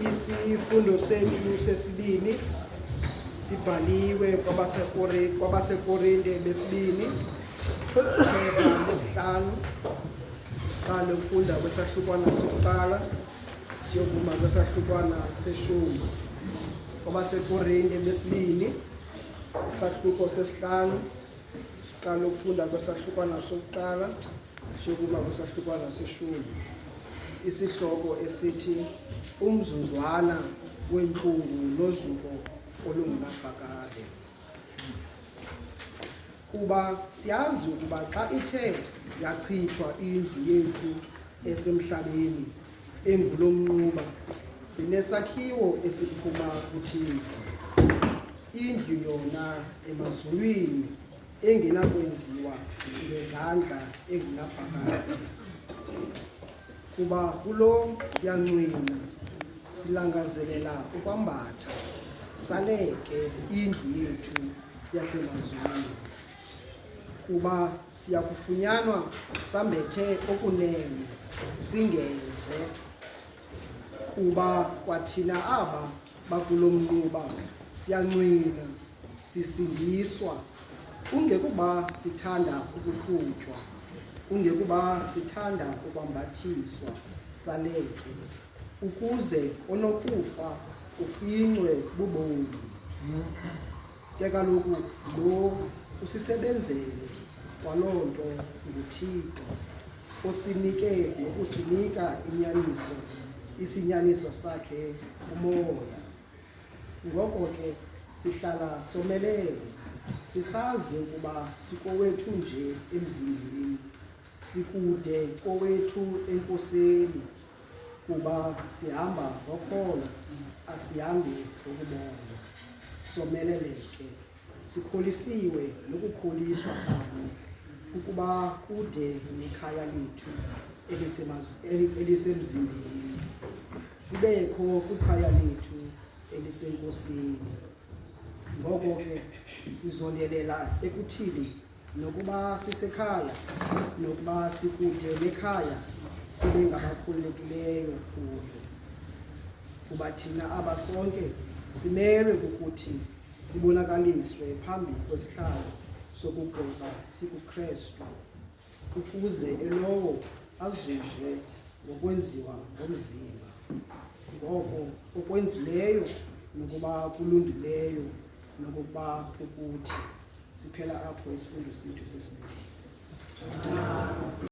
Isifundo sethu sesibini sibhaliwe kwabasekorinte besibini phepha lesihlanu qale ufunda kwesahlukwana sokuqala siyokuma kwesahlukwana seshumi. Kwabasekorinte besibini isahluko sesihlanu siqale ukufunda kwesahlukwana sokuqala siyokuma kwesahlukwana seshumi. Isihloko esithi umzuzwana wenhlungu nozuko olungenaphakade. Kuba siyazi ukuba xa ithe yachithwa indlu yethu esemhlabeni engulomnquba, sinesakhiwo esiphuma kuThixo, indlu yona emazulwini engenakwenziwa ngezandla engenaphakade. Kuba kulo siyancwina silangazelela ukwambatha saleke indlu yethu yasemazulwini. Kuba siyakufunyanwa sambethe okunene singeze. Kuba kwathina aba bakulo mnquba siyancwina sisindiswa, kungekuba sithanda ukuhlutywa, kungekuba sithanda ukwambathiswa saleke, ukuze onokufa kufincwe bubomi. Ke kaloku lo usisebenzele kwaloo nto nguThixo, osinike nokusinika isinyaniso sakhe umoya. Ngoko ke sihlala somelele, sisazi ukuba sikowethu nje emzimbeni, sikude kowethu enkosini. Kuba sihamba ngokholo, asihambi ngokubona. Somelele ke, sikholisiwe nokukholiswa kanye, ukuba kude nekhaya lethu elisemzimbeni, sibekho kwikhaya lethu elisenkosini. Ngoko ke sizondelela ekuthini nokuba sisekhaya, nokuba sikude nekhaya, sibe ngabakhululekileyo kuyo. Kuba thina aba sonke simelwe kukuthi sibonakaliswe phambi kwesihlalo sokugqiba sikuKristu, ukuze elowo azuzwe ngokwenziwa ngomzimba, ngoko okwenzileyo nokuba kulungileyo nokuba kukuthi. Siphela apho isifundo sethu sesibini.